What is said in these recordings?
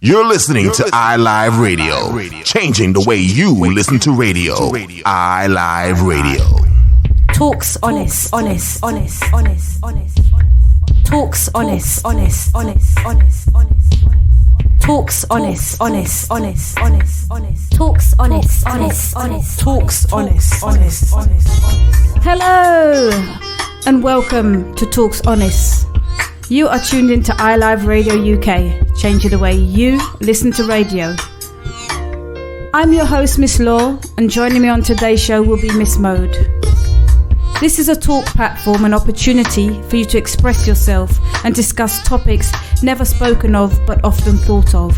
You're listening to iLive Radio, changing the way you listen to radio. iLive Radio. Talks honest. Talks honest. Talks honest. Talks honest. Hello and welcome to Talks Honest. You are tuned into iLiveUK, changing the way you listen to radio. I'm your host, Miss Law, and joining me on today's show will be Miss Mode. This is a talk platform, an opportunity for you to express yourself and discuss topics never spoken of but often thought of.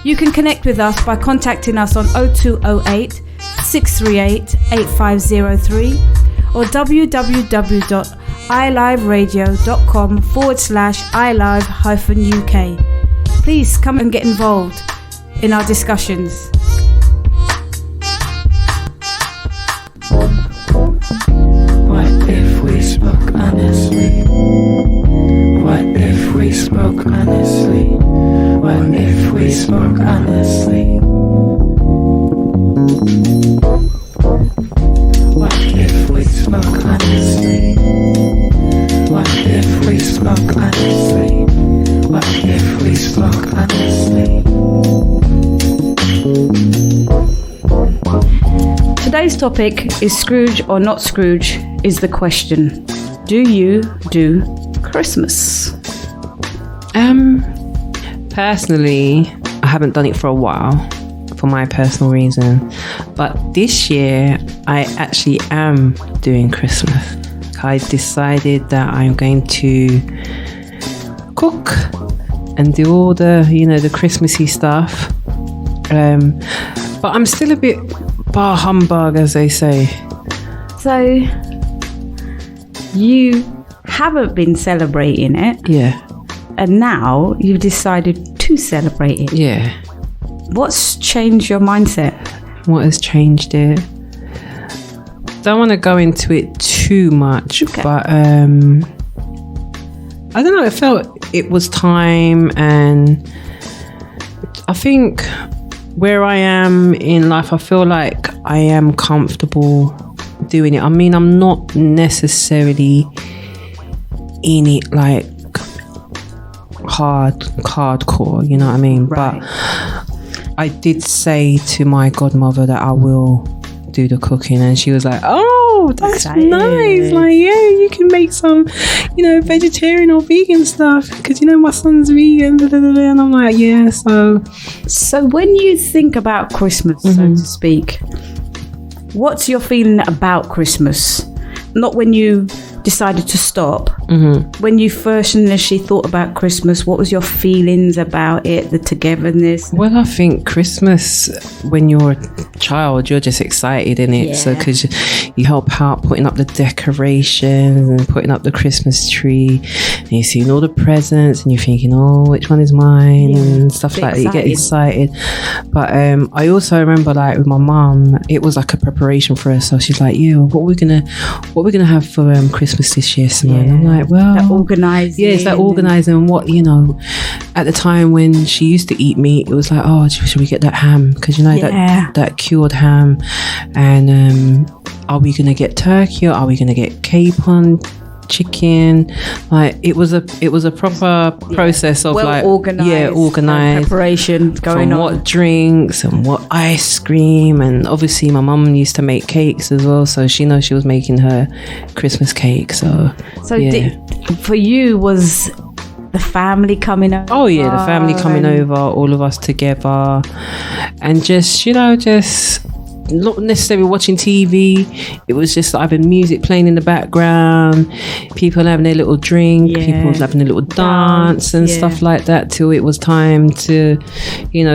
You can connect with us by contacting us on 0208 638 8503 or www.iliveradio.com/ilive-UK. Please come and get involved in our discussions. What if we spoke honestly? What if we spoke honestly? What if we spoke honestly? What if we spoke honestly? What if we spoke honestly? What if we spoke honestly? Today's topic is Scrooge or not Scrooge is the question. Do you do Christmas? Personally, I haven't done it for a while for my personal reason, but this year I actually am doing Christmas. I decided that I'm going to cook and do all the, the Christmassy stuff, but I'm still a bit bar humbug, as they say. So you haven't been celebrating it, yeah, and now you've decided to celebrate it. Yeah. What's changed your mindset? What has changed it? Don't want to go into it too much, okay. But I don't know, I felt it was time, and I think where I am in life, I feel like I am comfortable doing it. I mean, I'm not necessarily in it like hardcore, you know what I mean? Right. But I did say to my godmother that I will do the cooking, and she was like, oh, that's nice, like, yeah, you can make some vegetarian or vegan stuff, because my son's vegan, and I'm like, yeah. So when you think about Christmas, so to speak, what's your feeling about Christmas? Not when you decided to stop. When you first initially thought about Christmas, what was your feelings about it, the togetherness? Well, I think Christmas, when you're a child, you're just excited in it. Yeah. So because you help out putting up the decorations and putting up the Christmas tree, and you're seeing all the presents and you're thinking, oh, which one is mine, and stuff like that. You get excited. But I also remember, like, with my mum, it was like a preparation for us. So she's like, yeah, what we're gonna have for Christmas this year, Simone? Yeah. I'm like, well, that organising. Yeah, it's like organising. And what, at the time when she used to eat meat, it was like, oh, should we get that ham? Because that cured ham. And are we gonna get turkey, or are we gonna get capon chicken? Like, it was a proper process of organised preparation going on. What drinks and what ice cream, and obviously my mum used to make cakes as well, so she knows she was making her Christmas cake. So yeah. For you, was the family coming over? Oh yeah, the family coming over, all of us together, and just not necessarily watching TV. It was just either music playing in the background, people having their little drink, people having a little dance and stuff like that, till it was time to,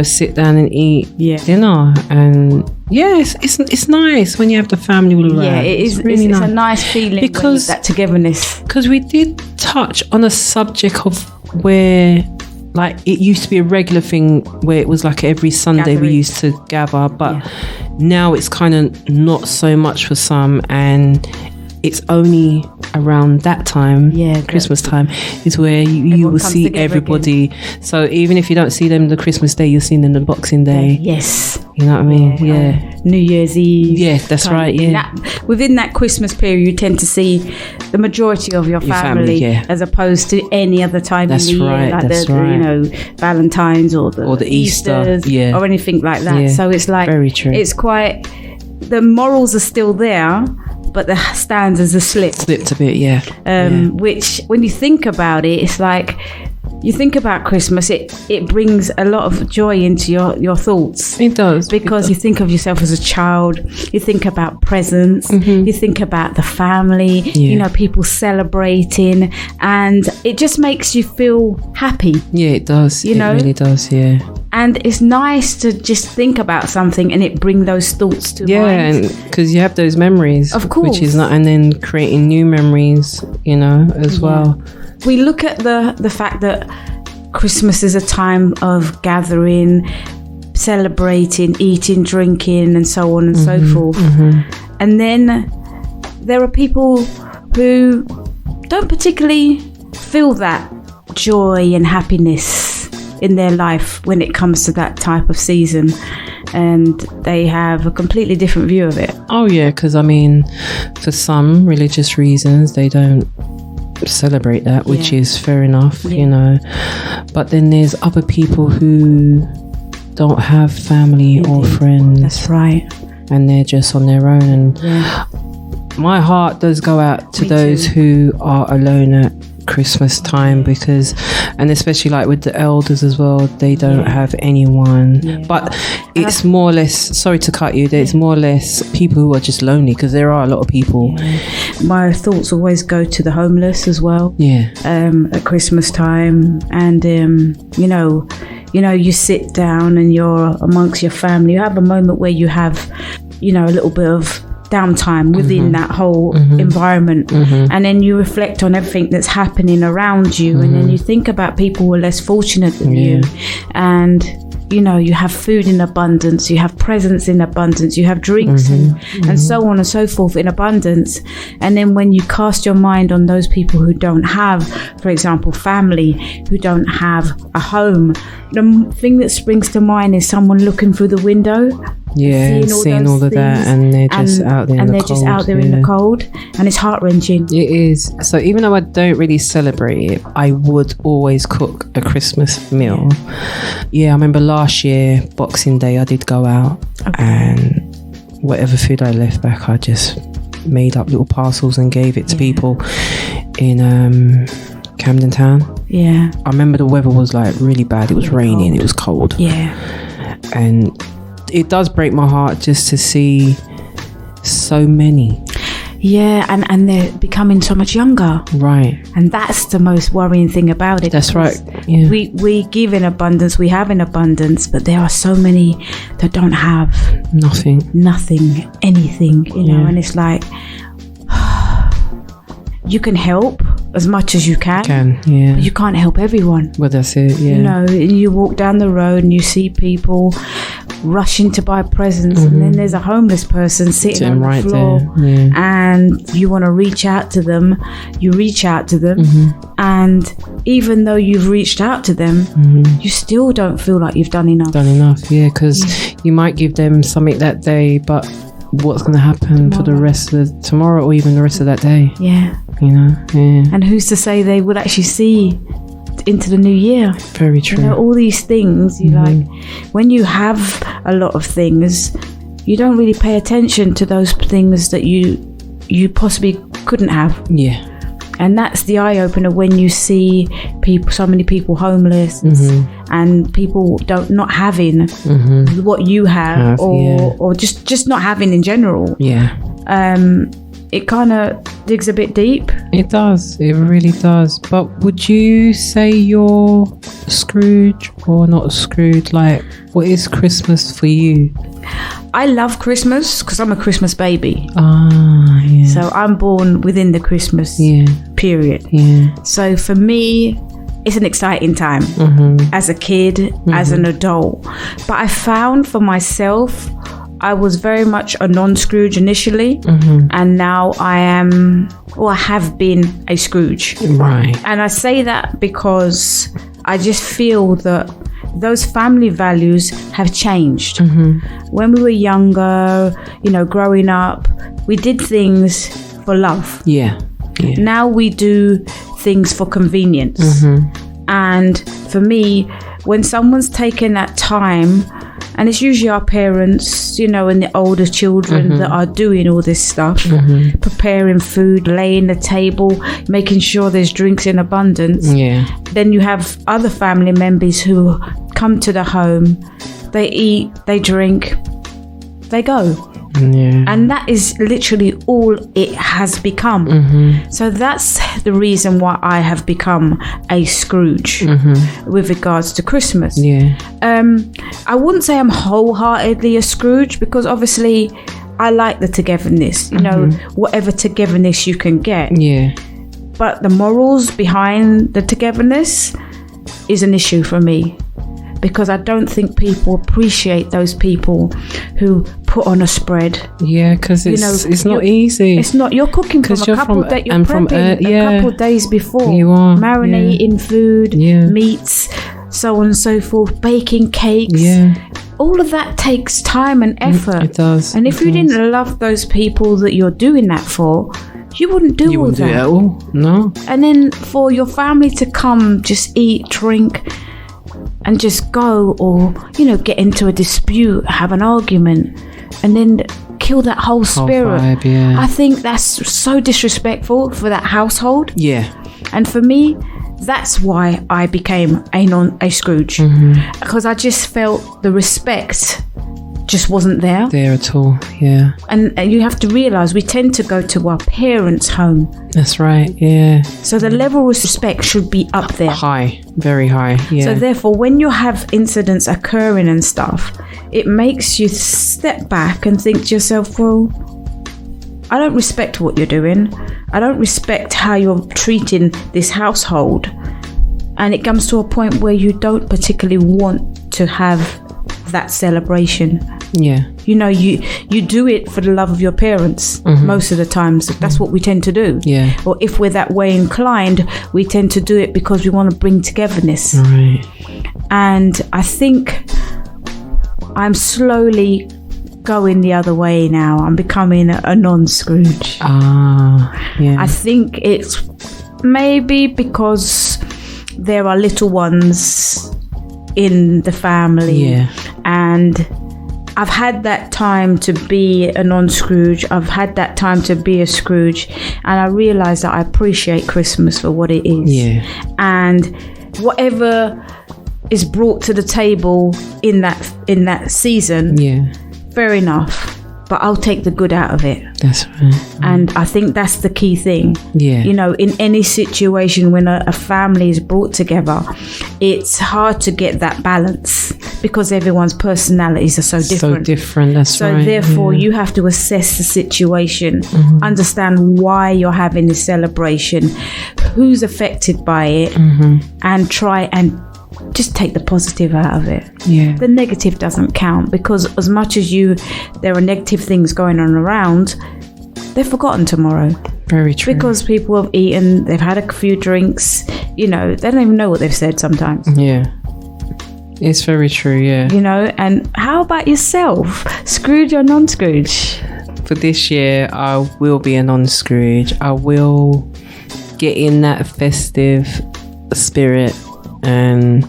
sit down and eat dinner. And it's nice when you have the family all around. Yeah, it is. Really it's a nice feeling, because that togetherness. Because we did touch on a subject of where, like, it used to be a regular thing where it was like every Sunday we used to gather, but now it's kind of not so much for some, and it's only around that time, Christmas time, is where you will see everybody. So even if you don't see them the Christmas day, you'll see them the Boxing Day. Yes. You know what I mean? New Year's Eve. Yeah, that's right. Yeah. Within that Christmas period, you tend to see the majority of your family as opposed to any other time in the year, like the Valentine's or the Easter, or anything like that. Yeah. So it's like, very true. It's quite, the morals are still there, but the standards are slipped a bit. Which, when you think about it, it's like, you think about Christmas, it brings a lot of joy into your thoughts. It does. Because you think of yourself as a child, you think about presents, you think about the family, you know, people celebrating, and it just makes you feel happy. Yeah, it does. You know? It really does, yeah. And it's nice to just think about something and it bring those thoughts to mind. Yeah, and because you have those memories. Of course. Which is not, and then creating new memories, you know, as well. We look at the fact that Christmas is a time of gathering, celebrating, eating, drinking, and so on and so forth. And then there are people who don't particularly feel that joy and happiness in their life when it comes to that type of season. And they have a completely different view of it. Oh, yeah, because, I mean, for some religious reasons, they don't celebrate that, which is fair enough, you know. But then there's other people who don't have family or friends. That's right. And they're just on their own. And my heart does go out to those who are alone at Christmas time, because, and especially like with the elders as well, they don't have anyone. But it's more or less, sorry to cut you, there's more or less people who are just lonely, because there are a lot of people. My thoughts always go to the homeless as well. At Christmas time, and you know, you sit down and you're amongst your family. You have a moment where you have, you know, a little bit of downtime within that whole environment, and then you reflect on everything that's happening around you, and then you think about people who are less fortunate than you, and you know, you have food in abundance, you have presents in abundance, you have drinks and so on and so forth in abundance. And then when you cast your mind on those people who don't have, for example, family, who don't have a home, the thing that springs to mind is someone looking through the window, seeing all of that, and they're just out there in the cold. Just out there in the cold, and it's heart-wrenching. It is. So even though I don't really celebrate it, I would always cook a Christmas meal. I remember last year, Boxing Day, I did go out, and whatever food I left back, I just made up little parcels and gave it to people in Camden Town. I remember the weather was like really bad. It was raining, it was cold. And it does break my heart just to see so many. And they're becoming so much younger. Right. And that's the most worrying thing about it. That's right. We give in abundance, we have in abundance, but there are so many that don't have nothing, anything, you know, and it's like, you can help as much as you can, but you can't help everyone. Well, that's it. You know, you walk down the road and you see people rushing to buy presents, and then there's a homeless person sitting on the floor, and you want to reach out to them. You reach out to them, and even though you've reached out to them, you still don't feel like you've done enough. Because you might give them something that day, but what's going to happen for the rest of tomorrow, or even the rest of that day? You know. And who's to say they would actually see into the new year? Very true. You know, all these things, you like, when you have a lot of things, you don't really pay attention to those things that you possibly couldn't have. And that's the eye opener when you see so many people homeless, and people not having what you have, or just not having in general. It kind of digs a bit deep. It does. It really does. But would you say you're Scrooge or not Scrooge? Like, what is Christmas for you? I love Christmas because I'm a Christmas baby. So I'm born within the Christmas period. So for me, it's an exciting time as a kid, as an adult. But I found for myself, I was very much a non-Scrooge initially, and now I have been a Scrooge. Right. And I say that because I just feel that those family values have changed. When we were younger, growing up, we did things for love. Yeah. Now we do things for convenience. And for me, when someone's taken that time, and it's usually our parents, and the older children that are doing all this stuff, preparing food, laying the table, making sure there's drinks in abundance. Yeah. Then you have other family members who come to the home, they eat, they drink, they go. Yeah. And that is literally all it has become. So that's the reason why I have become a Scrooge with regards to Christmas. Yeah. I wouldn't say I'm wholeheartedly a Scrooge, because obviously I like the togetherness, whatever togetherness you can get. Yeah. But the morals behind the togetherness is an issue for me, because I don't think people appreciate those people who put on a spread. Yeah, because it's not easy. It's not. You're cooking from a couple that you're prepping a couple of days before. You are marinating food, meats, so on and so forth, baking cakes. Yeah. All of that takes time and effort. It does. And if you didn't love those people that you're doing that for, you wouldn't do all that. Do it at all. No. And then for your family to come, just eat, drink, and just go, or get into a dispute, have an argument, and then kill that whole spirit. Vibe, yeah. I think that's so disrespectful for that household. Yeah. And for me, that's why I became a Scrooge, because I just felt the respect just wasn't there at all. Yeah. And you have to realize we tend to go to our parents' home. That's right. Yeah. So the level of respect should be up there. High. Very high. Yeah. So therefore, when you have incidents occurring and stuff, it makes you step back and think to yourself, well, I don't respect what you're doing. I don't respect how you're treating this household. And it comes to a point where you don't particularly want to have that celebration. Yeah. You do it for the love of your parents most of the times. That's what we tend to do. Yeah. Or if we're that way inclined, we tend to do it because we want to bring togetherness. Right. And I think I'm slowly going the other way now. I'm becoming a non-Scrooge. Yeah. I think it's maybe because there are little ones in the family. Yeah. And I've had that time to be a non-Scrooge. I've had that time to be a Scrooge. And I realise that I appreciate Christmas for what it is. Yeah. And whatever is brought to the table in that season, fair enough. But I'll take the good out of it. That's right. And I think that's the key thing. Yeah. In any situation when a family is brought together, it's hard to get that balance because everyone's personalities are so different. So different, that's right. So therefore, you have to assess the situation, understand why you're having this celebration, who's affected by it, and try and just take the positive out of it. Yeah. The negative doesn't count, because as much as there are negative things going on around, they're forgotten tomorrow. Very true. Because people have eaten, they've had a few drinks, they don't even know what they've said sometimes. Yeah. It's very true, yeah. And how about yourself? Scrooge or non-Scrooge? For this year, I will be a non-Scrooge. I will get in that festive spirit and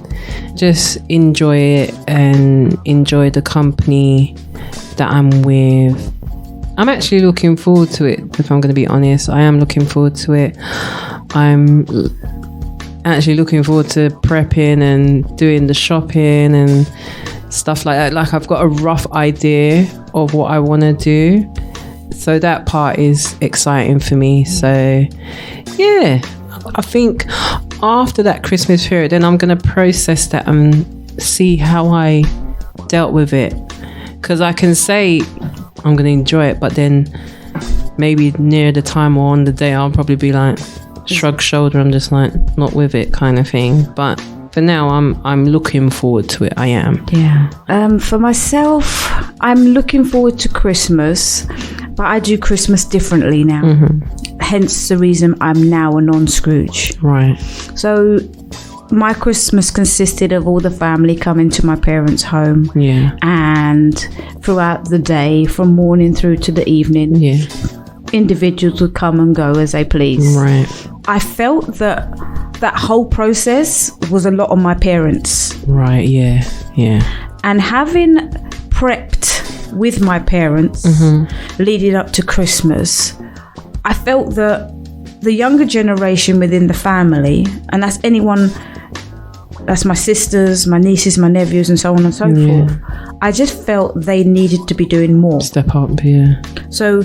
just enjoy it and enjoy the company that I'm with. I'm actually looking forward to it, if I'm going to be honest. I am looking forward to it. I'm actually looking forward to prepping and doing the shopping and stuff like that. Like, I've got a rough idea of what I want to do. So that part is exciting for me. So, yeah, I think after that Christmas period, then I'm going to process that and see how I dealt with it. Because I can say I'm going to enjoy it, but then maybe near the time or on the day, I'll probably be like, shrug shoulder, I'm just like not with it kind of thing. But For now, I'm looking forward to it. I am. Yeah. For myself, I'm looking forward to Christmas, but I do Christmas differently now. Hence the reason I'm now a non-Scrooge. Right. So my Christmas consisted of all the family coming to my parents' home. Yeah. And throughout the day, from morning through to the evening, Yeah. individuals would come and go as they please. Right. I felt that whole process was a lot on my parents. Right. Yeah. Yeah. And having prepped with my parents leading up to Christmas, I felt that the younger generation within the family, and that's anyone, that's my sisters, my nieces, my nephews, and so on and so forth, I just felt they needed to be doing more. Step up, yeah. So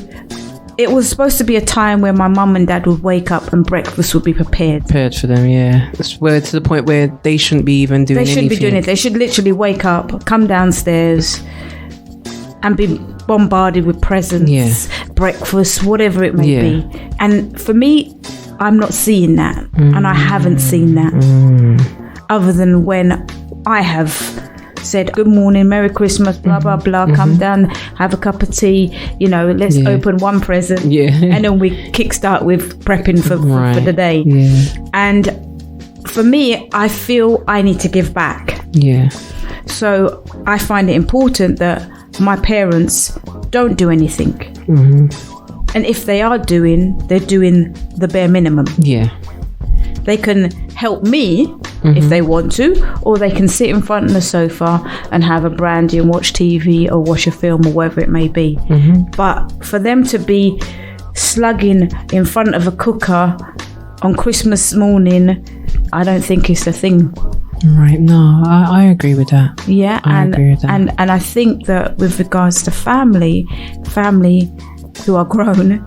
it was supposed to be a time where my mum and dad would wake up and breakfast would be prepared. Prepared for them, yeah. It's where to the point where they shouldn't be even doing anything. They shouldn't be doing it. They should literally wake up, come downstairs, and be bombarded with presents, breakfast, whatever it may be. And for me, I'm not seeing that. And I haven't seen that. Other than when I have said, good morning, Merry Christmas, blah, blah, blah, come down, have a cup of tea, let's open one present. And then we kickstart with prepping for the day. And for me, I feel I need to give back. So I find it important that my parents don't do anything. And if they are they're doing the bare minimum. They can help me if they want to, or they can sit in front of the sofa and have a brandy and watch TV or watch a film or whatever it may be. But for them to be slugging in front of a cooker on Christmas morning, I don't think it's a thing. Right, no, I agree with that. Yeah, I agree with that. And I think that with regards to family who are grown,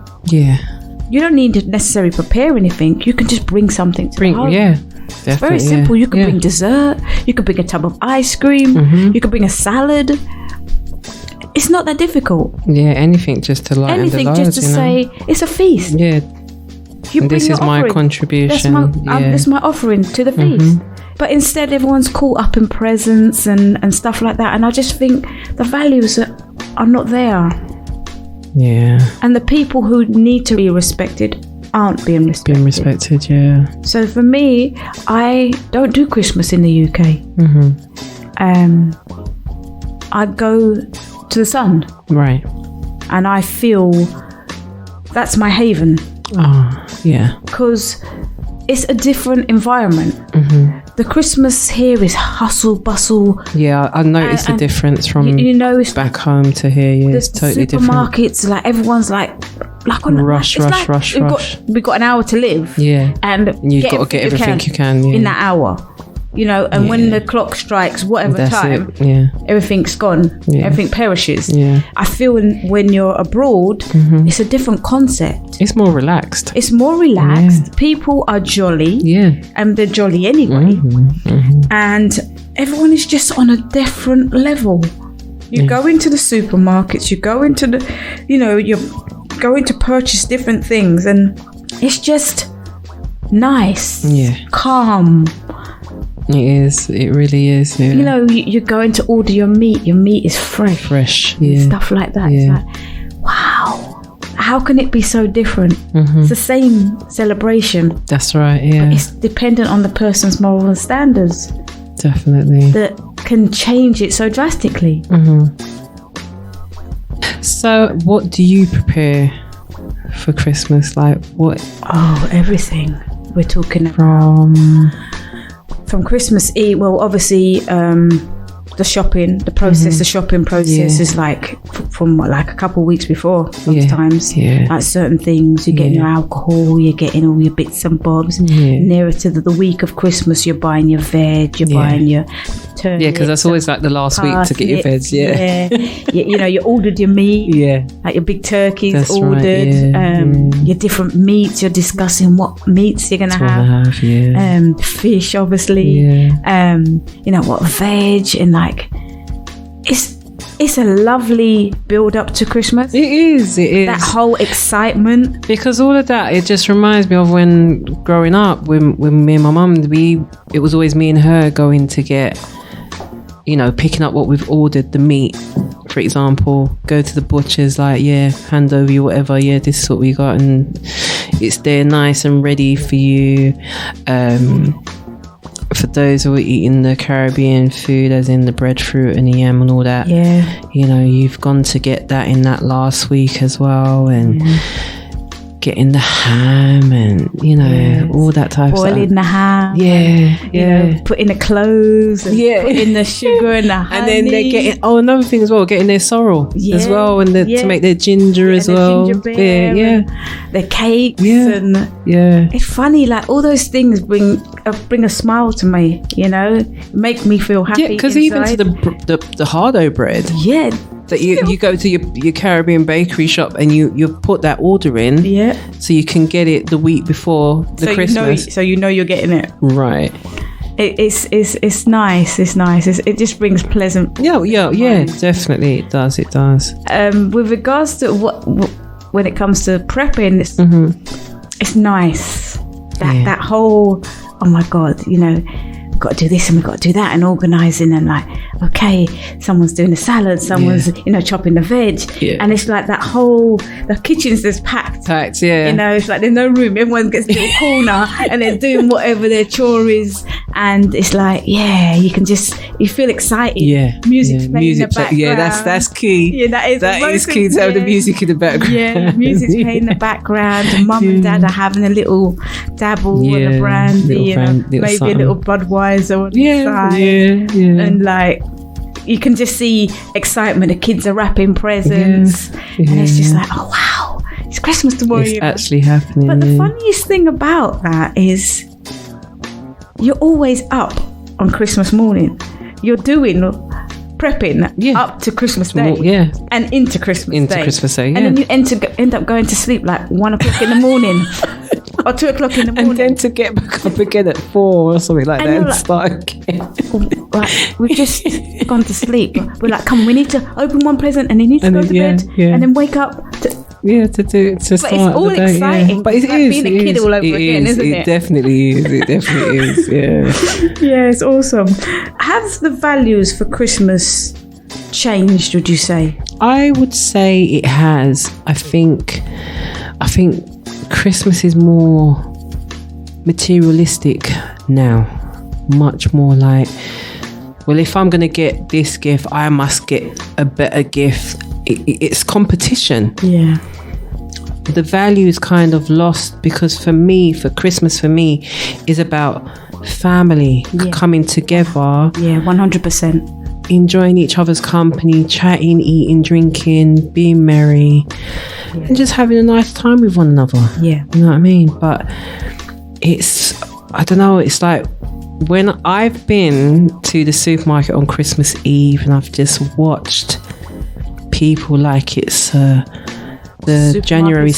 you don't need to necessarily prepare anything. You can just bring something to the home. Definitely, it's very simple. You can bring dessert. You can bring a tub of ice cream. You can bring a salad. It's not that difficult. Anything just to lighten the load. Just to say it's a feast. And this is my contribution. That's my offering to the feast. But instead, everyone's caught up in presents and stuff like that. And I just think the values are not there. And the people who need to be respected aren't being respected. So for me, I don't do Christmas in the UK. I go to the sun. Right. And I feel that's my haven. Because it's a different environment. The Christmas here is hustle, bustle. I noticed the difference from back home to here. It's totally different. Supermarkets, like everyone's like on rush. We've got an hour to live. And you've got to get everything you can in that hour. And when the clock strikes, whatever time, everything's gone. Everything perishes. I feel when you're abroad, it's a different concept. It's more relaxed. People are jolly. And they're jolly anyway. And everyone is just on a different level. You go into the supermarkets, you go into you're going to purchase different things, and it's just nice, calm. It is. It really is. You're going to order your meat. Your meat is fresh. Stuff like that. It's like, wow, how can it be so different? It's the same celebration. That's right. But it's dependent on the person's moral standards. Definitely. That can change it so drastically. So what do you prepare for Christmas? Like what? Oh, everything. We're talking from Christmas Eve. Well, obviously, the shopping process is like from like a couple of weeks before sometimes. Like certain things, you're getting your alcohol, you're getting all your bits and bobs. Nearer to the week of Christmas, you're buying your veg, you're buying your turnips. Because that's always like the last week to get your veg. You ordered your meat. Like your big turkeys that's ordered. Right, your different meats. You're discussing what meats you're gonna have. Fish, obviously. What veg and like it's it's a lovely build up to Christmas. It is. That whole excitement. Because all of that, it just reminds me of when growing up, when me and my mum, it was always me and her going to get, picking up what we've ordered, the meat, for example, go to the butcher's, hand over you whatever, this is what we got, and it's there nice and ready for you. For those who are eating the Caribbean food, as in the breadfruit and the yam and all that, you've gone to get that in that last week as well, and getting the ham and all that type of stuff. Boiling the ham, putting the cloves, and putting the sugar and the honey, and then they're getting another thing as well, getting their sorrel as well, and to make their ginger as well, ginger beer, the cakes, and it's funny, like all those things bring a smile to me, make me feel happy. Because even to the hardo bread, that you go to your Caribbean bakery shop and you put that order in, so you can get it the week before the Christmas. So you're getting it right. It's nice. It's nice. It just brings pleasant. Yeah. Definitely, it does. With regards to when it comes to prepping, it's nice. That whole, oh my God, we've got to do this and we've got to do that, and organising, and okay, someone's doing the salad, someone's chopping the veg, and it's like that whole, the kitchen's just packed, it's like there's no room, everyone gets a little corner and they're doing whatever their chore is, and it's like you feel excited. Music's playing in the background. That's key. That is key to have the music in the background. Music's playing in the background, and mum and dad are having a little dabble with a brandy, maybe a little Budweiser on the side, and you can just see excitement. The kids are wrapping presents, and it's just like, oh wow, it's Christmas tomorrow. It's actually happening. But the funniest thing about that is you're always up on Christmas morning. You're doing prepping up to Christmas Day, and into Christmas Day, and then you end up going to sleep like 1 o'clock in the morning. Or 2 o'clock in the morning, and then to get back up again at 4 or something like that, and start again. We've just gone to sleep. We're like, come, we need to open one present, and you need to go to bed, and then wake up. To start. But it's all exciting. But it is being a kid all over again, isn't it? It definitely is. It definitely is. Yeah, it's awesome. Have the values for Christmas changed? Would you say? I would say it has. I think Christmas is more materialistic now, much more like, well, if I'm going to get this gift, I must get a better gift. It's competition. Yeah. The value is kind of lost, because for Christmas is about family coming together. Yeah, 100%. Enjoying each other's company, chatting, eating, drinking, being merry. And just having a nice time with one another. Yeah. You know what I mean? But it's like when I've been to the supermarket on Christmas Eve and I've just watched people like it's the January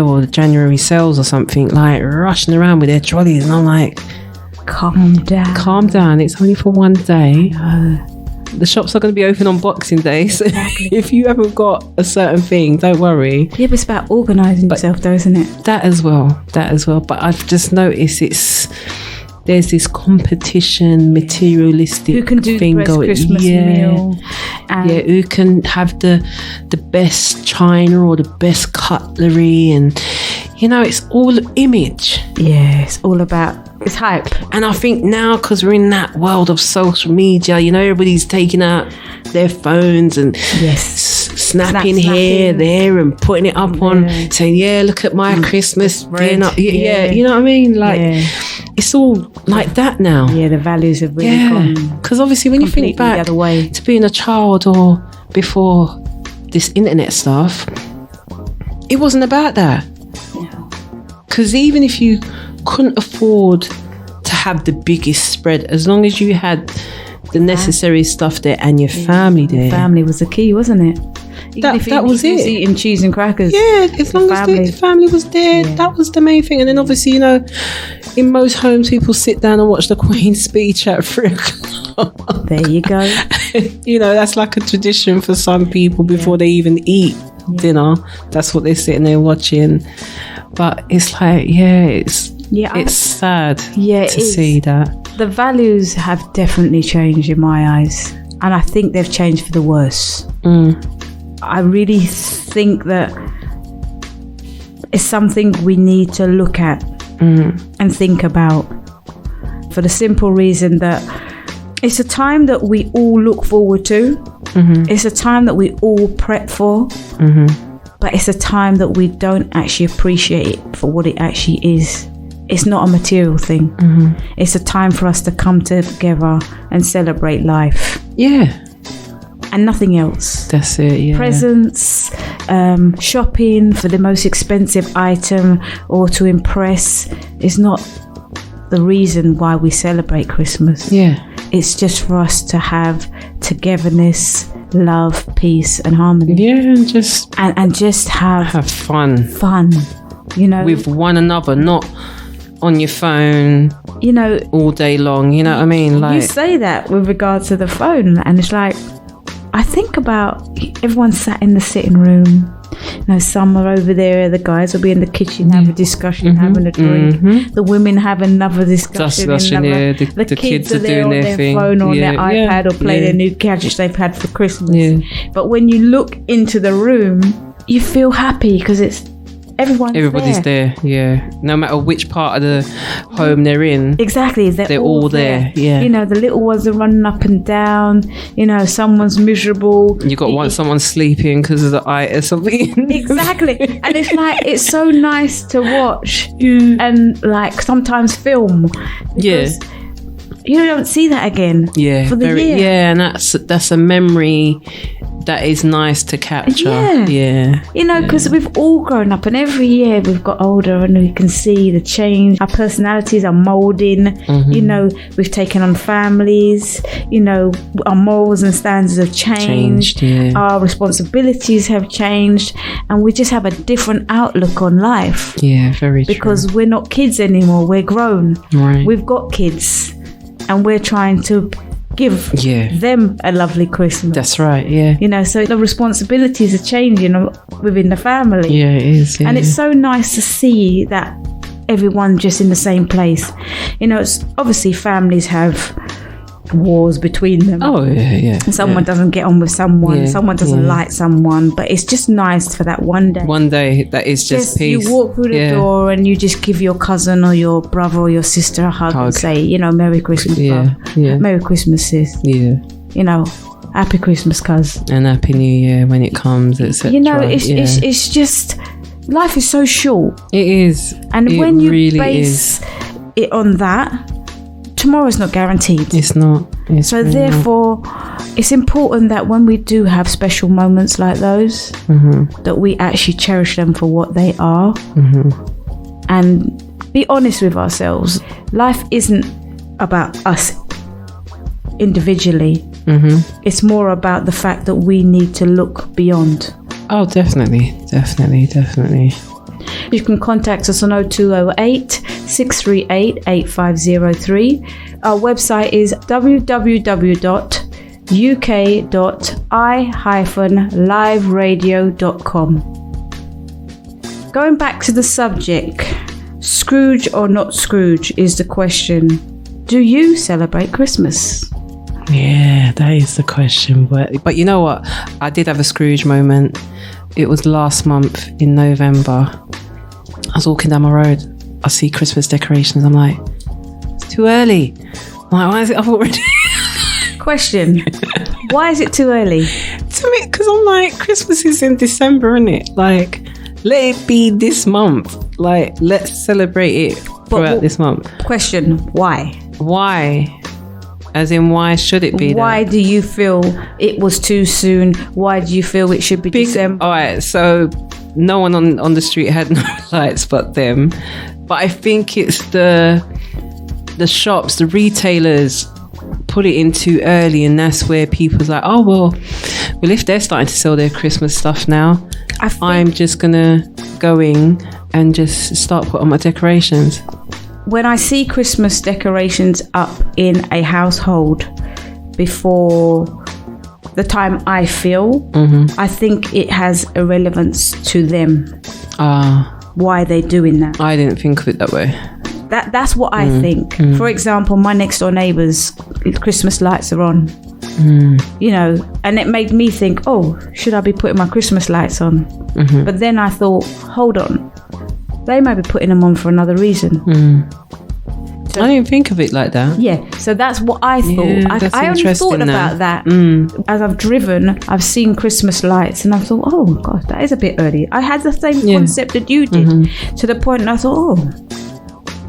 or the January sales or something, like rushing around with their trolleys, and I'm like, calm down, it's only for one day. The shops are going to be open on Boxing Day, so if you haven't got a certain thing, don't worry. Yeah, but it's about organising yourself though, isn't it? That as well. But I've just noticed there's this competition, materialistic who can do thing the best going. Christmas meal. Who can have the best china or the best cutlery, and it's all image. Yeah, it's all about, it's hype. And I think now, because we're in that world of social media, everybody's taking out their phones and snapping here, there, and putting it up on, saying, look at my Christmas dinner. You know what I mean? Like, it's all like that now. Yeah, the values have really gone. Because obviously when you think back the other way to being a child or before this internet stuff, it wasn't about that. Because even if you couldn't afford to have the biggest spread, as long as you had the necessary stuff there and your family there. Family was the key, wasn't it? That was it. Eating cheese and crackers. Yeah, as long as the family was there, that was the main thing. And then obviously, in most homes, people sit down and watch the Queen's speech at 3 o'clock. There you go. You know, that's like a tradition for some people before they even eat dinner. That's what they're sitting there watching. But it's like, it's sad to see that. The values have definitely changed in my eyes. And I think they've changed for the worse. I really think that it's something we need to look at and think about, for the simple reason that it's a time that we all look forward to. It's a time that we all prep for. But it's a time that we don't actually appreciate it for what it actually is. It's not a material thing. It's a time for us to come together and celebrate life. Yeah. And nothing else. That's it, yeah. Presents, shopping for the most expensive item or to impress is not the reason why we celebrate Christmas. Yeah. It's just for us to have togetherness, love, peace and harmony. Yeah, and just have fun. You know, with one another, not on your phone, you know, all day long. You know what I mean? Like, you say that with regard to the phone, and it's like, I think about everyone sat in the sitting room. You know, some are over there. The guys will be in the kitchen having a discussion, having a drink. The women have another discussion. The kids are there on their phone or their iPad or playing their new gadgets they've had for Christmas. But when you look into the room, you feel happy because everybody's there. Yeah, no matter which part of the home they're in. Exactly, they're all there. Yeah, you know, the little ones are running up and down. You know, someone's miserable. You got someone sleeping because of the eye or something. Exactly, and it's like, it's so nice to watch and like sometimes film. Because you don't see that again. For the year. Yeah, and that's a memory that is nice to capture. You know, because we've all grown up, and every year we've got older, and we can see the change. Our personalities are molding. You know, we've taken on families. You know, our morals and standards have changed. Our responsibilities have changed, and we just have a different outlook on life. Yeah, very true. Because we're not kids anymore. We're grown. Right. We've got kids, and we're trying to give them a lovely Christmas. That's right, yeah. You know, so the responsibilities are changing within the family. Yeah, it is. Yeah. And it's so nice to see that everyone just in the same place. You know, it's obviously families have wars between them. Oh, yeah. Someone doesn't get on with someone. Someone doesn't like someone. But it's just nice for that one day. One day that is just peace. You walk through the door and you just give your cousin or your brother or your sister a hug. And say, you know, Merry Christmas, Merry Christmas, sis. Yeah. You know, Happy Christmas, cuz. And Happy New Year when it comes, etc. You know, it's just, life is so short. It is. And when you really base it on that, tomorrow's not guaranteed. It's not. So therefore, it's important that when we do have special moments like those, that we actually cherish them for what they are, and be honest with ourselves. Life isn't about us individually. It's more about the fact that we need to look beyond. Oh, definitely. You can contact us on 0208 638 8503. Our website is www.uk.i-liveradio.com. Going back to the subject, Scrooge or not Scrooge is the question. Do you celebrate Christmas? Yeah, that is the question. But you know what? I did have a Scrooge moment. It was last month in November. I was walking down my road. I see Christmas decorations. I'm like, it's too early. I'm like, why is it up already? Question. Why is it too early? To me, because I'm like, Christmas is in December, isn't it? Like, let it be this month. Like, let's celebrate it throughout this month. Question. Why? Why? As in, why should it be Why do you feel it was too soon? Why do you feel it should be December? All right, so no one on the street had no lights but them. But I think it's the shops, the retailers put it in too early, and that's where people's like, oh, well, if they're starting to sell their Christmas stuff now, I'm just going to go in and just start putting on my decorations. When I see Christmas decorations up in a household, before the time I feel, I think it has a relevance to them. Why they're doing that. I didn't think of it that way. That's what I think. For example, my next door neighbours, Christmas lights are on. You know, and it made me think, oh, should I be putting my Christmas lights on? But then I thought, hold on, they might be putting them on for another reason. So, I didn't think of it like that. Yeah, so that's what I thought. Yeah, I only thought about that. As I've driven, I've seen Christmas lights and I thought, oh gosh, that is a bit early. I had the same concept that you did, to the point and I thought, oh.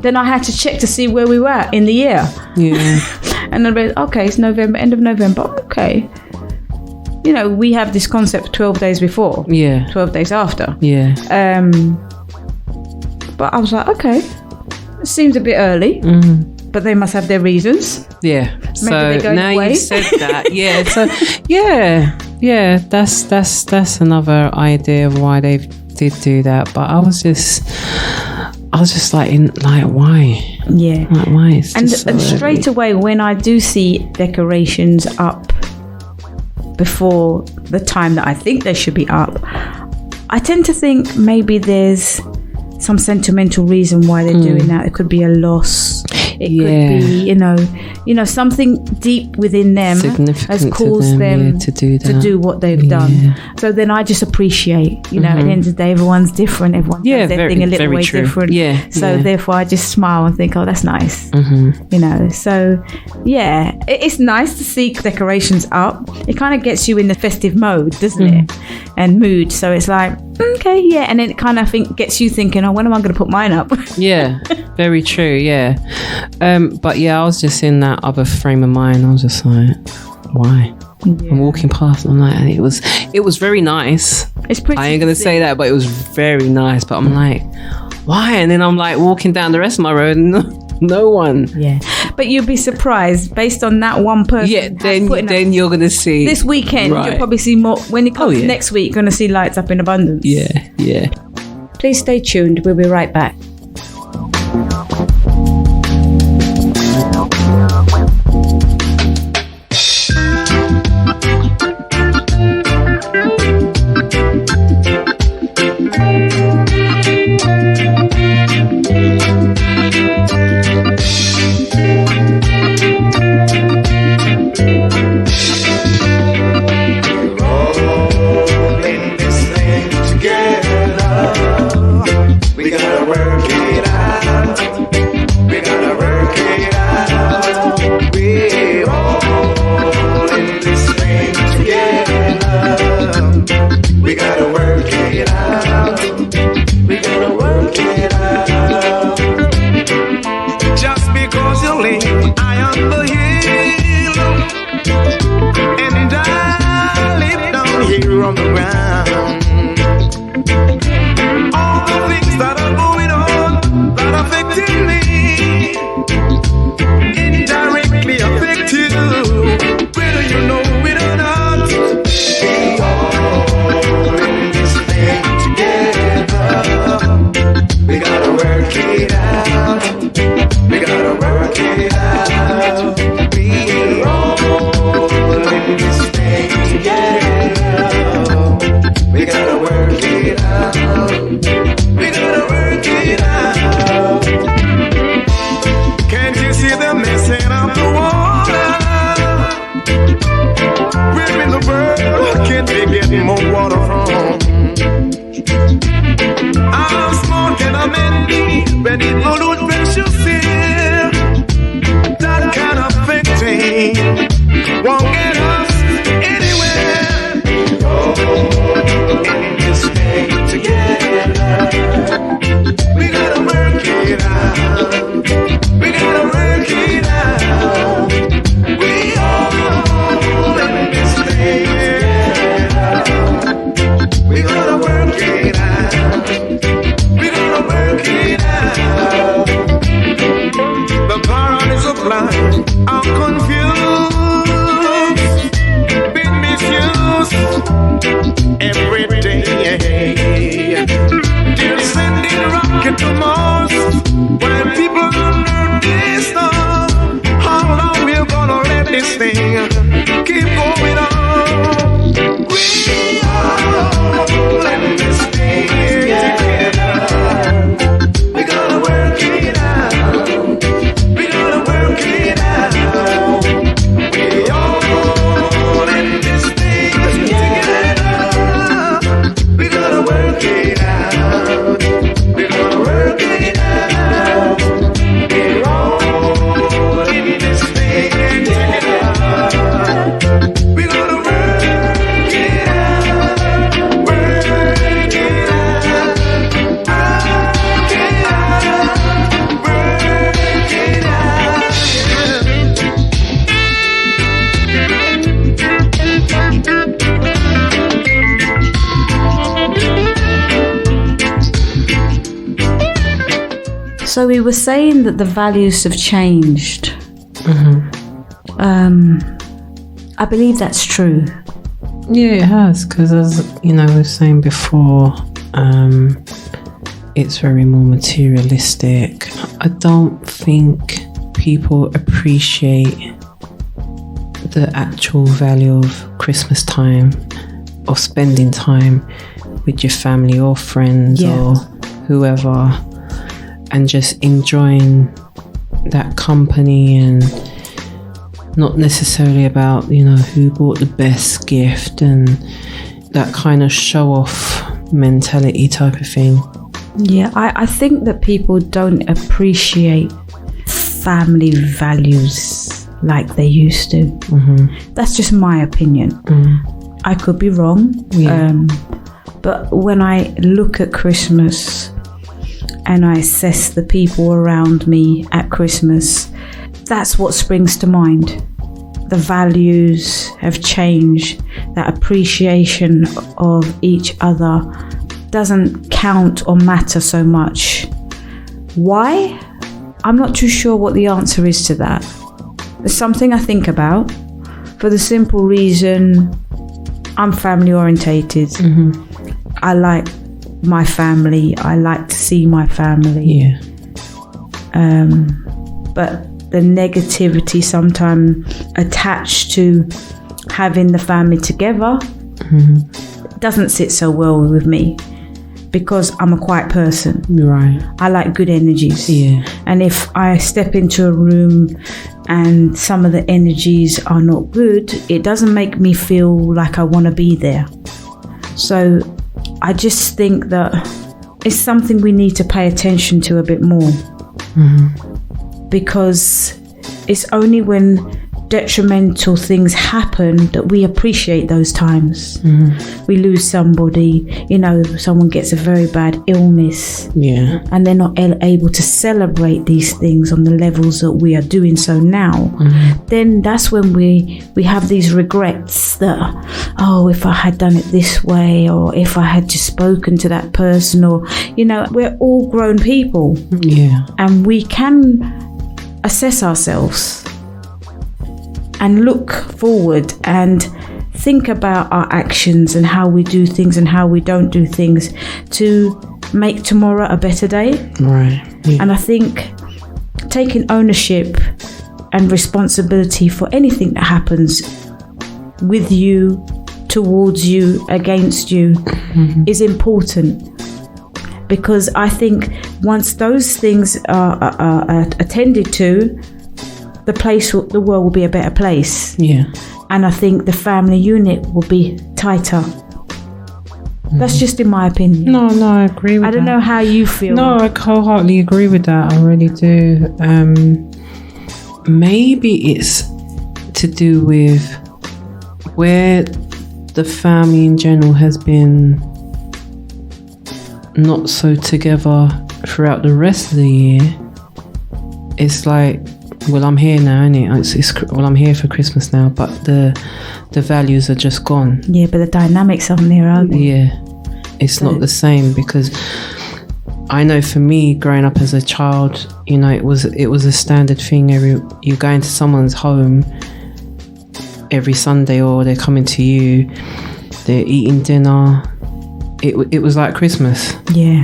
Then I had to check to see where we were in the year. Yeah. And I read, okay, it's November, end of November. Okay. You know, we have this concept 12 days before. Yeah. 12 days after. Yeah. But I was like, okay, it seems a bit early. But they must have their reasons. Yeah. Maybe so now you said that. Yeah. So yeah. That's another idea of why they did do that. But I was just like, why? Yeah. Like, why? It's and straight away, when I do see decorations up before the time that I think they should be up, I tend to think maybe there's some sentimental reason why they're doing that. It could be a loss. It could be, you know, something deep within them has caused them to do what they've done. So then I just appreciate, you know, at the end of the day, everyone's different. Everyone does their thing a little way different. Yeah. So therefore I just smile and think, oh, that's nice. You know, so yeah, it's nice to see decorations up. It kind of gets you in the festive mode, doesn't it? And mood. So it's like, okay, yeah. And then it kind of gets you thinking, oh, when am I going to put mine up? Yeah, very true. Yeah. But yeah, I was just in that other frame of mind. I was just like, why? Yeah. I'm walking past and I'm like, and it was very nice. It's pretty. I ain't gonna say that, but it was very nice. But I'm like, why? And then I'm like walking down the rest of my road and no one. Yeah. But you'd be surprised based on that one person. Yeah, then you're gonna see this weekend. Right. You'll probably see more when it comes next week. You're gonna see lights up in abundance. Yeah, yeah. Please stay tuned. We'll be right back. Won't get us So we were saying that the values have changed. I believe that's true. Yeah, it has, because as we were saying before, it's very more materialistic. I don't think people appreciate the actual value of Christmas time, or spending time with your family or friends or whoever, and just enjoying that company, and not necessarily about who bought the best gift and that kind of show off mentality type of thing. Yeah, I think that people don't appreciate family values like they used to. That's just my opinion. I could be wrong. But when I look at Christmas and I assess the people around me at Christmas, that's what springs to mind. The values have changed. That appreciation of each other doesn't count or matter so much. Why? I'm not too sure what the answer is to that. It's something I think about, for the simple reason I'm family orientated. I like my family. I like to see my family. But the negativity sometimes attached to having the family together doesn't sit so well with me, because I'm a quiet person. Right. I like good energies. And if I step into a room and some of the energies are not good, it doesn't make me feel like I want to be there. So I just think that it's something we need to pay attention to a bit more. Because it's only when detrimental things happen that we appreciate those times. We lose somebody, someone gets a very bad illness, and they're not able to celebrate these things on the levels that we are doing so now. Then that's when we have these regrets that, if I had done it this way, or if I had just spoken to that person, or we're all grown people, and we can assess ourselves and look forward and think about our actions and how we do things and how we don't do things to make tomorrow a better day. Right. And I think taking ownership and responsibility for anything that happens with you, towards you, against you is important. Because I think once those things are attended to, the world will be a better place. And I think the family unit will be tighter. That's just in my opinion. No, I agree with that. I don't know how you feel. No, I wholeheartedly agree with that. I really do. Maybe it's to do with where the family in general has been not so together throughout the rest of the year. It's like, well, I'm here now, innit? I'm here for Christmas now, but the values are just gone. Yeah, but the dynamics aren't there, are they? Yeah, it's not the same, because I know for me, growing up as a child, it was a standard thing. You go into someone's home every Sunday, or they're coming to you, they're eating dinner. It was like Christmas. Yeah.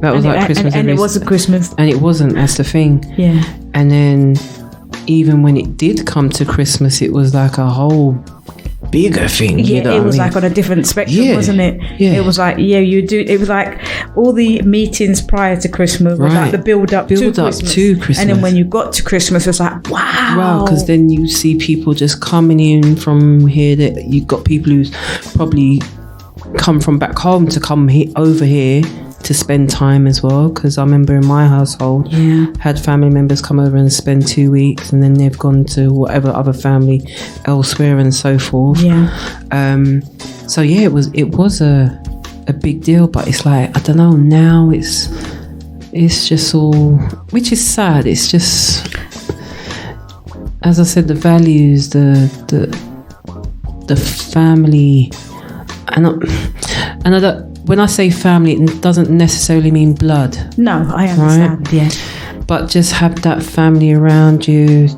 That was like Christmas. And it wasn't Christmas. And it wasn't, that's the thing. Yeah. And then even when it did come to Christmas, it was like a whole bigger thing. Yeah, it was like on a different spectrum, wasn't it? Yeah. It was like, it was like all the meetings prior to Christmas was like the build up to Christmas. And then when you got to Christmas, it was like, wow. Because then you see people just coming in from here, that you've got people who's probably come from back home to come over here to spend time as well. Because I remember in my household, had family members come over and spend 2 weeks, and then they've gone to whatever other family elsewhere and so forth. So it was a big deal, but it's like, I don't know, now it's just all, which is sad. It's just, as I said, the values, the family, and when I say family, it doesn't necessarily mean blood. No, I understand. Right? Yeah. but just have that family around you.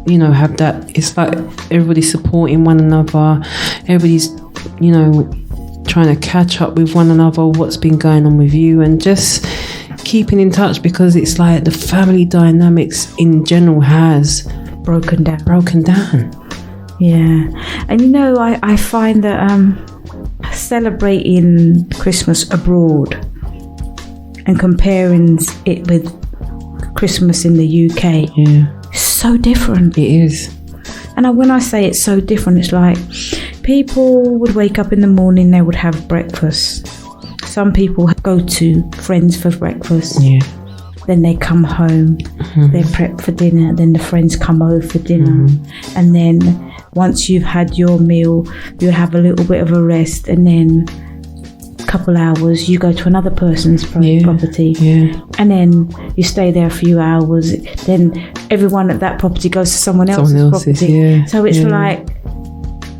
You know, have that. It's like everybody's supporting one another. Everybody's, you know, trying to catch up with one another. What's been going on with you, and just keeping in touch, because it's like the family dynamics in general has broken down. Yeah, and you know, I find that celebrating Christmas abroad and comparing it with Christmas in the UK, it's so different. It is. And when I say it's so different, it's like people would wake up in the morning, they would have breakfast. Some people go to friends for breakfast. Yeah. Then they come home, they prep for dinner, then the friends come over for dinner. And then once you've had your meal, you have a little bit of a rest, and then a couple hours you go to another person's property. Yeah. And then you stay there a few hours. Then everyone at that property goes to someone else's property. Yeah. So it's like,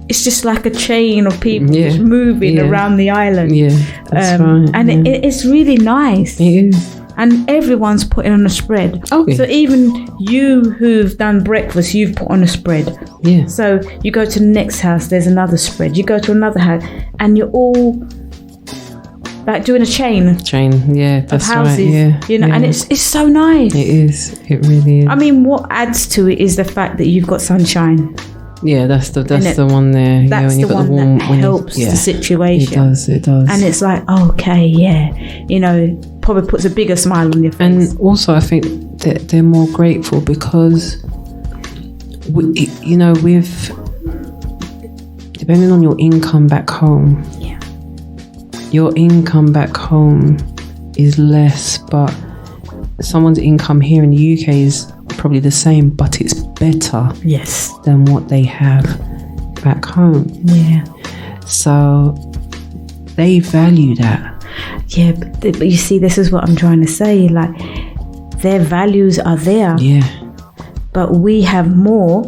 it's just like a chain of people just moving around the island. Yeah, that's right. And it's really nice. It is. And everyone's putting on a spread. Okay. So even you who've done breakfast, you've put on a spread. Yeah. So you go to the next house, there's another spread. You go to another house, and you're all like doing a chain. Yeah, that's right. Yeah. You know, and it's so nice. It is. It really is. I mean, what adds to it is the fact that you've got sunshine. Yeah, that's the one there. That's when the one warm, that helps the situation. It does. And it's like, okay, you know, probably puts a bigger smile on your face. And also, I think that they're more grateful because, you know, with depending on your income back home, your income back home is less, but someone's income here in the UK is probably the same, but it's better than what they have back home. Yeah. So they value that. Yeah, but you see, this is what I'm trying to say. Like, their values are there. Yeah. But we have more,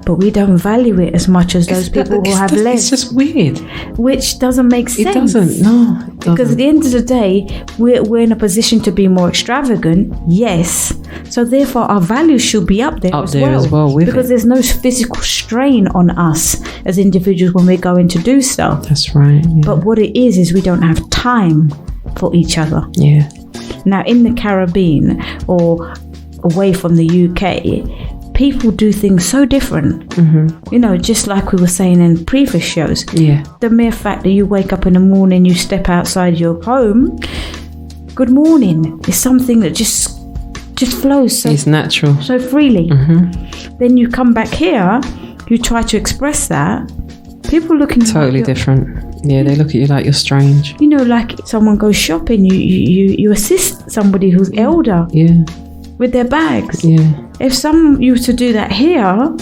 but we don't value it as much as those people who have less. It's just weird. Which doesn't make sense. It doesn't, no. It doesn't. Because at the end of the day, we're in a position to be more extravagant, yes. So therefore, our values should be up there as well. Because there's no physical strain on us as individuals when we're going to do stuff. That's right. Yeah. But what it is we don't have time for each other. Yeah. Now, in the Caribbean or away from the UK, people do things so different. You know, just like we were saying in previous shows. Yeah. The mere fact that you wake up in the morning, you step outside your home, good morning is something that just flows. It's natural. So freely. Then you come back here, you try to express that. People looking totally different. Yeah, they look at you like you're strange. You know, like someone goes shopping, you assist somebody who's elder. Yeah. With their bags. Yeah. If some you were to do that here,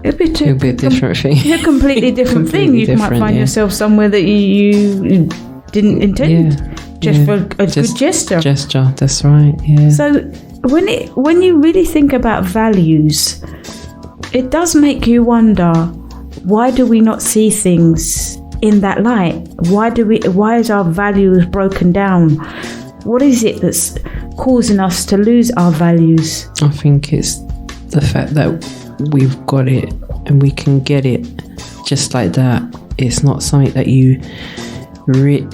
it'd be a different thing. A completely different thing. You might find yourself somewhere that you didn't intend. For a good gesture. That's right. Yeah. So when you really think about values, it does make you wonder, why do we not see things in that light? Why is our values broken down? What is it that's causing us to lose our values? I think it's the fact that we've got it and we can get it just like that. It's not something that you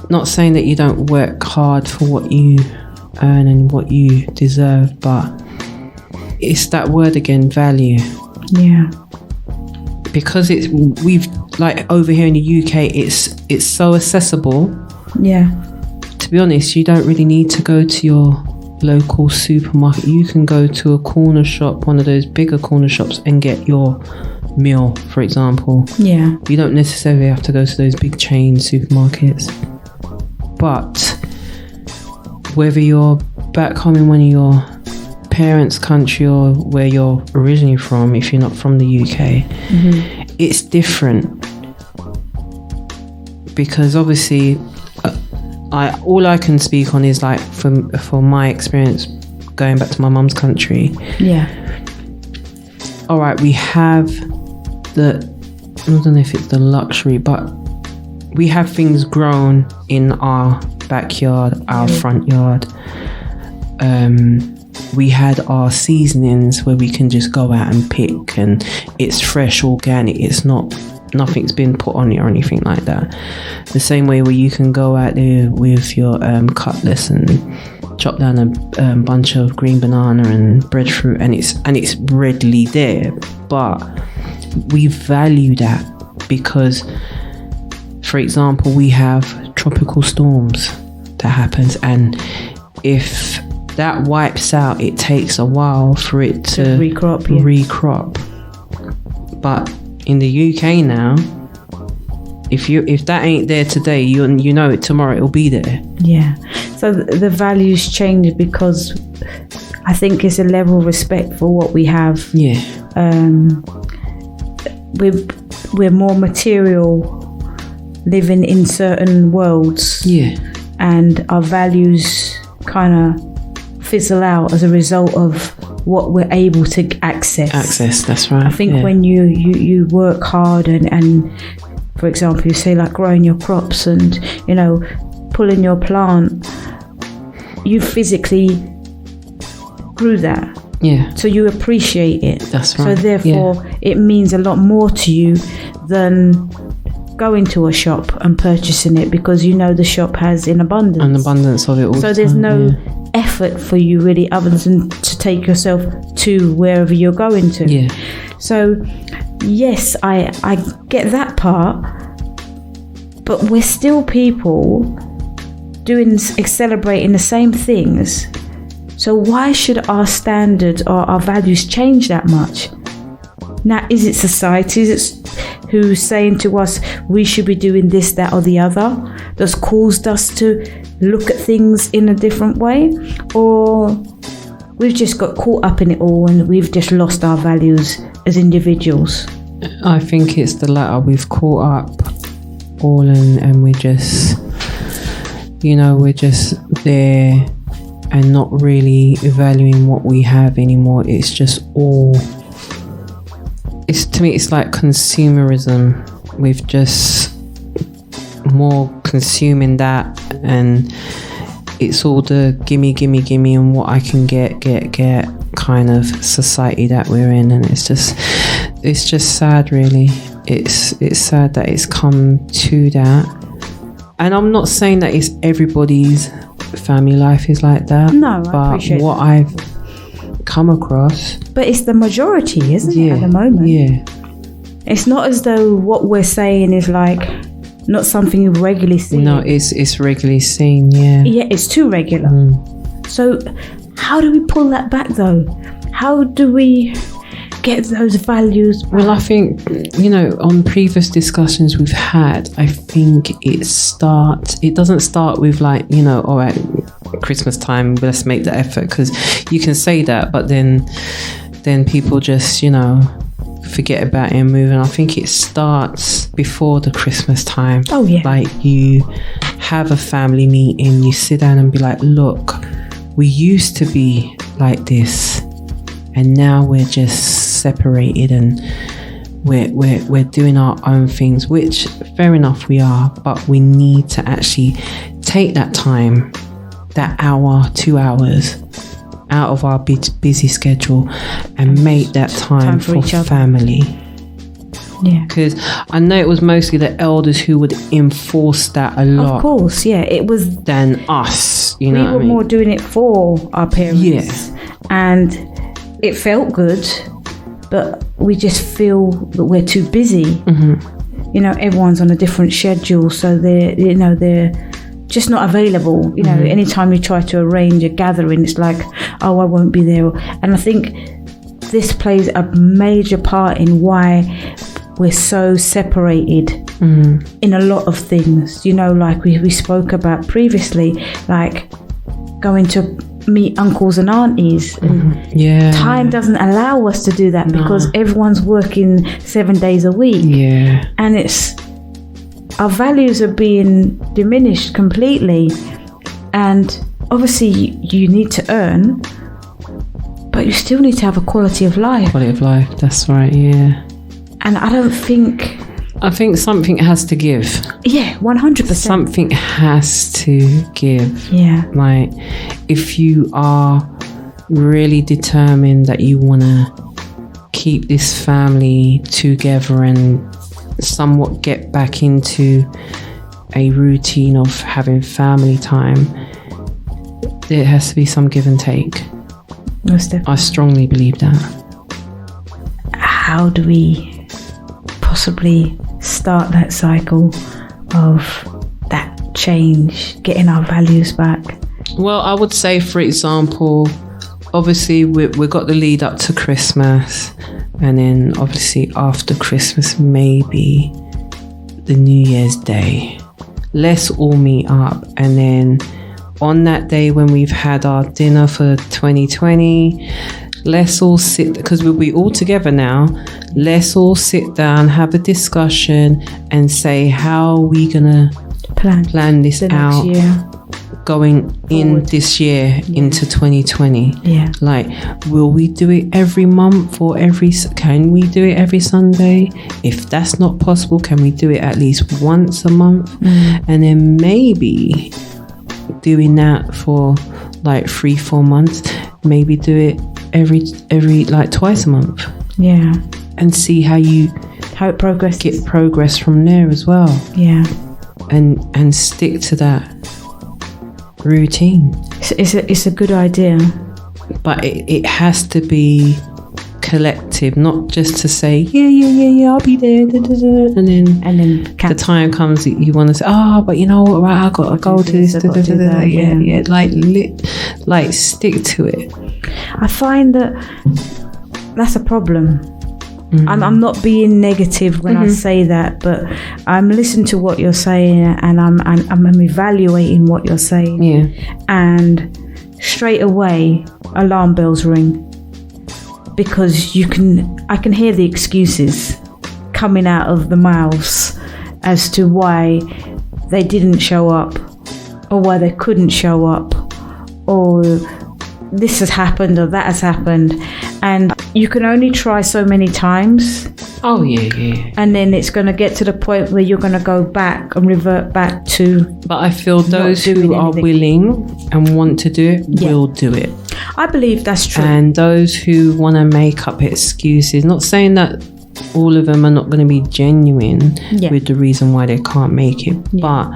not saying that you don't work hard for what you earn and what you deserve, but it's that word again, value. Yeah. Because we've like over here in the UK, it's so accessible. Yeah. To be honest, you don't really need to go to your local supermarket. You can go to a corner shop, one of those bigger corner shops, and get your meal, for example. Yeah. You don't necessarily have to go to those big chain supermarkets. But whether you're back home in one of your parents' country or where you're originally from, if you're not from the UK, it's different. Because obviously, all I can speak on is like for my experience going back to my mum's country. Yeah. All right, we have I don't know if it's the luxury, but we have things grown in our backyard, our front yard. we had our seasonings where we can just go out and pick, and it's fresh, organic. It's not, nothing's been put on it or anything like that. The same way where you can go out there with your cutlass and chop down a bunch of green banana and breadfruit, and it's readily there. But we value that because, for example, we have tropical storms that happens, and if that wipes out, it takes a while for it to recrop. But in the UK now, if that ain't there today, you know it tomorrow it'll be there. Yeah. So the values change because I think it's a level of respect for what we have. Yeah. We're more material, living in certain worlds. Yeah. And our values kind of fizzle out as a result of what we're able to access. That's right. I think when you work hard and for example, you say like growing your crops and, you know, pulling your plant, you physically grew that. Yeah. So you appreciate it. That's right. So therefore, it means a lot more to you than going to a shop and purchasing it because you know the shop has an abundance of it all. So there's no effort for you really other than to take yourself to wherever you're going to. Yeah. So yes, I get that part, but we're still people celebrating the same things. So why should our standards or our values change that much? Now, is it society who's saying to us we should be doing this, that or the other, that's caused us to look at things in a different way? Or we've just got caught up in it all and we've just lost our values as individuals? I think it's the latter. We've caught up all and we're just, we're just there and not really valuing what we have anymore. It's just all... to me, it's like consumerism. We've just more consuming that, and it's all the gimme and what I can get kind of society that we're in, and it's just sad, really. It's sad that it's come to that, and I'm not saying that it's everybody's family life is like that. No, but I appreciate what that. I've come across. But it's the majority, isn't it, at the moment? Yeah. It's not as though what we're saying is like not something you regularly see. No, it's regularly seen, yeah. Yeah, it's too regular. So how do we pull that back though? How do we get those values back? Well, I think, on previous discussions we've had, I think it doesn't start with like, all right, Christmas time, let's make the effort, because you can say that, but then people just, forget about it and move. And I think it starts before the Christmas time. Oh yeah. Like you have a family meeting, you sit down and be like, look, we used to be like this, and now we're just separated and we're doing our own things, which fair enough we are, but we need to actually take that time, that hour, 2 hours out of our busy schedule and make that time for each other. family. Yeah. Because I know it was mostly the elders who would enforce that a lot. Of course, yeah. It was than us, we were more doing it for our parents. Yeah. And it felt good, but we just feel that we're too busy. Mm-hmm. Everyone's on a different schedule, so they're just not available. Anytime you try to arrange a gathering, it's like, oh, I won't be there. And I think this plays a major part in why we're so separated in a lot of things. Like we spoke about previously, like going to meet uncles and aunties. And time doesn't allow us to do that because everyone's working 7 days a week. Yeah. And our values are being diminished completely, and obviously you need to earn, but you still need to have a quality of life. That's right, yeah. And I don't think I think something has to give. Yeah, 100%. Something has to give. Yeah. Like, if you are really determined that you want to keep this family together and somewhat get back into a routine of having family time, there has to be some give and take. Most definitely. I strongly believe that. How do we possibly start that cycle of that change, getting our values back? Well, I would say, for example, obviously we've got the lead up to Christmas, and then obviously after Christmas, maybe the New Year's Day. Let's all meet up, and then on that day when we've had our dinner for 2020, let's all sit, because we'll be all together now. Let's all sit down, have a discussion, and say how are we gonna plan this out year. going in this year into 2020. Yeah. Like, will we do it every month or can we do it every Sunday? If that's not possible, can we do it at least once a month? And then maybe doing that for like 3-4 months, maybe do it every like twice a month. Yeah. And see how it progresses. Get progress from there as well. Yeah. And stick to that routine. It's a good idea, but it has to be collective, not just to say yeah I'll be there, and then the time comes that you want to say, but you know what, right, I gotta go to this, yeah, like stick to it. I find that's a problem. I'm not being negative when I say that, but I'm listening to what you're saying, and I'm evaluating what you're saying. Yeah. And straight away, alarm bells ring, because I can hear the excuses coming out of the mouths as to why they didn't show up, or why they couldn't show up, or this has happened or that has happened. And you can only try so many times. Oh yeah. And then it's going to get to the point where you're going to go back and revert back to. But I feel those who are willing and want to do it will do it. I believe that's true. And those who want to make up excuses, not saying that all of them are not going to be genuine with the reason why they can't make it, but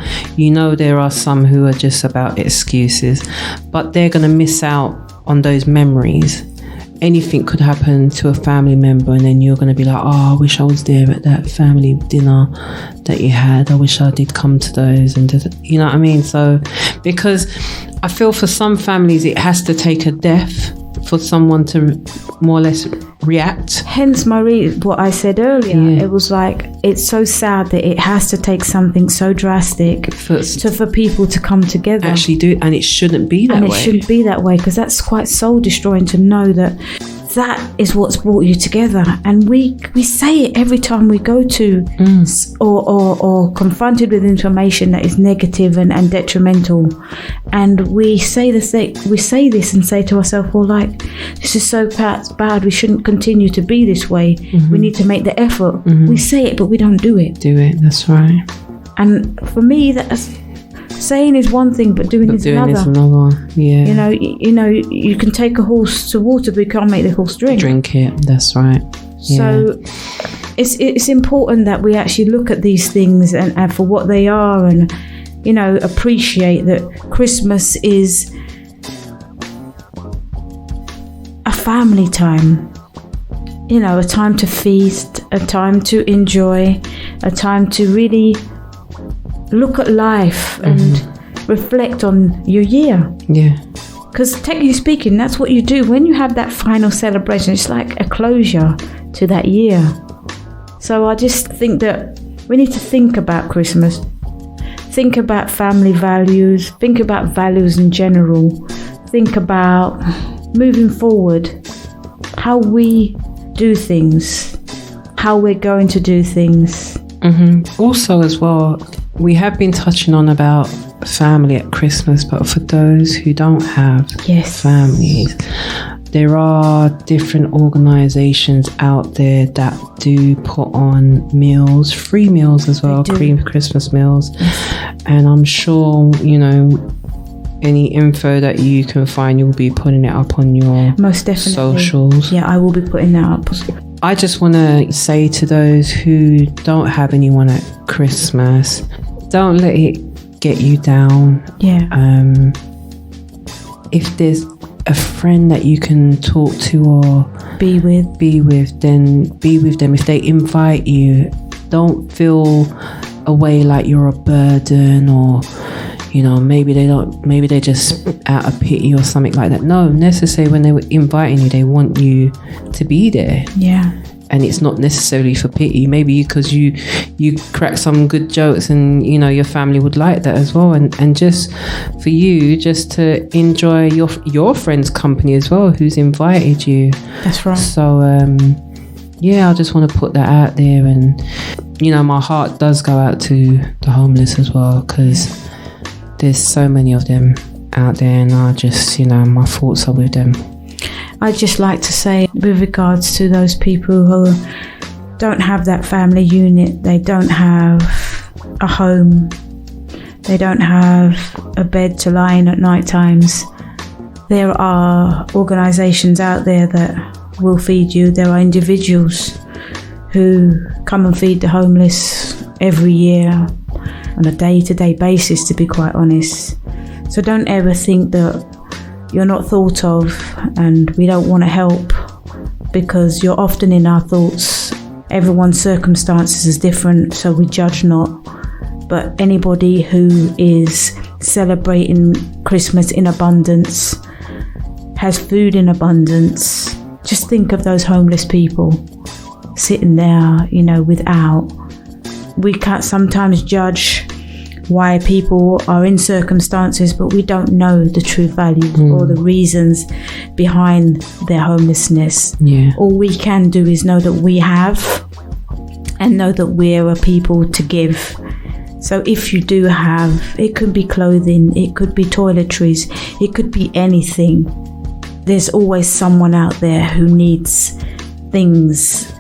there are some who are just about excuses, but they're going to miss out on those memories. Anything could happen to a family member, and then you're going to be like, I wish I was there at that family dinner that you had. I wish I did come to those, and you know what I mean? So, because I feel for some families it has to take a death for someone to more or less react. Hence what I said earlier. It was like, it's so sad that it has to take something so drastic for people to come together. Actually do it, and it shouldn't be that way. And it shouldn't be that way, because that's quite soul destroying to know that is what's brought you together. And we say it every time we go to or confronted with information that is negative and detrimental, and we say this and say to ourselves, well, like, this is so bad, we shouldn't continue to be this way, we need to make the effort. We say it, but we don't do it. That's right. And for me, that's saying is one thing, but doing is another. Yeah. You can take a horse to water, but you can't make the horse drink it. That's right. So it's important that we actually look at these things and for what they are, and appreciate that Christmas is a family time, a time to feast, a time to enjoy, a time to really look at life and reflect on your year. Yeah. Because technically speaking, that's what you do when you have that final celebration. It's like a closure to that year. So I just think that we need to think about Christmas, think about family values, think about values in general, think about moving forward, how we do things, how we're going to do things. Also as well, we have been touching on about family at Christmas, but for those who don't have families, there are different organizations out there that do put on meals, free meals as well, Christmas meals. And I'm sure, you know, any info that you can find, you'll be putting it up on your most definitely socials. Yeah, I will be putting that up. I just want to say to those who don't have anyone at Christmas, don't let it get you down. Yeah. If there's a friend that you can talk to or be with, then be with them. If they invite you, don't feel a way like you're a burden, or you know, maybe they're just out of pity or something like that. No, necessarily when they were inviting you, they want you to be there. Yeah. And it's not necessarily for pity, maybe because you crack some good jokes, and you know your family would like that as well, and just for you just to enjoy your friend's company as well, who's invited you. That's right. So yeah, I just want to put that out there, and you know, my heart does go out to the homeless as well, because there's so many of them out there, and I just, you know, my thoughts are with them. I'd just like to say, with regards to those people who don't have that family unit, they don't have a home, they don't have a bed to lie in at night times, there are organisations out there that will feed you. There are individuals who come and feed the homeless every year on a day-to-day basis, to be quite honest. So don't ever think that you're not thought of and we don't want to help, because you're often in our thoughts. Everyone's circumstances is different, so we judge not. But anybody who is celebrating Christmas in abundance, has food in abundance, just think of those homeless people sitting there, you know, without. We can't sometimes judge why people are in circumstances, but we don't know the true values or the reasons behind their homelessness. Yeah. All we can do is know that we have, and know that we're a people to give. So if you do have, it could be clothing, it could be toiletries, it could be anything. There's always someone out there who needs things.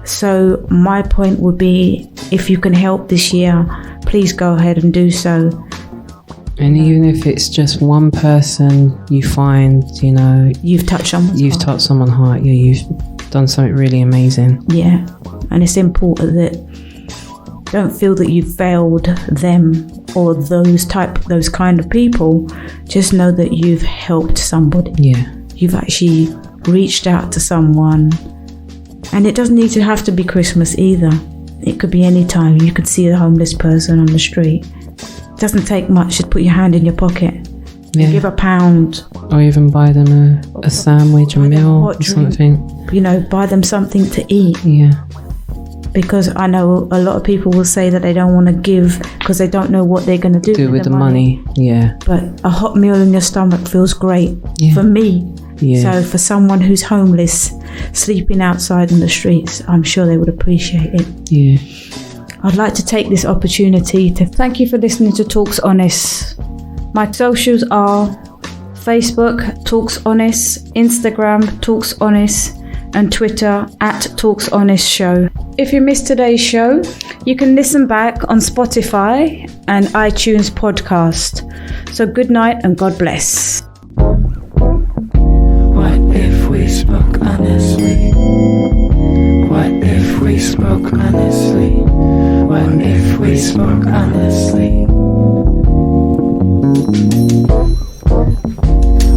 So my point would be, if you can help this year, please go ahead and do so. And even if it's just one person you find, you know, you've touched someone's heart. Yeah, you've done something really amazing. Yeah, and it's important that don't feel that you've failed them or those kind of people. Just know that you've helped somebody. Yeah, you've actually reached out to someone. And it doesn't need to have to be Christmas either. It could be any time. You could see a homeless person on the street. It doesn't take much to put your hand in your pocket. Yeah. Give £1. Or even buy them a sandwich, a meal, or something. You know, buy them something to eat. Yeah. Because I know a lot of people will say that they don't want to give because they don't know what they're going to do with the money. Yeah. But a hot meal in your stomach feels great. Yeah. For me. Yeah. So for someone who's homeless, sleeping outside in the streets, I'm sure they would appreciate it. Yeah. I'd like to take this opportunity to thank you for listening to Talks Honest. My socials are Facebook, Talks Honest, Instagram, Talks Honest, and Twitter @TalksHonestShow. If you missed today's show, you can listen back on Spotify and iTunes podcast. So good night and God bless. What if we spoke honestly? What if we spoke honestly? What if we spoke honestly?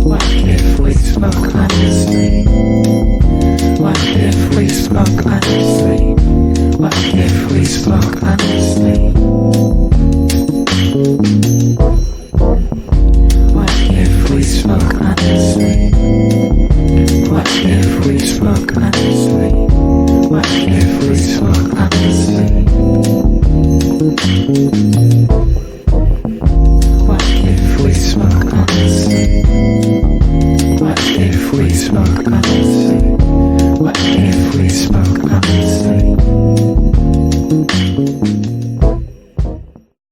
What if we spoke honestly? What if we spoke honestly? What if we spoke honestly? What if we spoke honestly? What if we spoke honestly? What if we spoke honestly?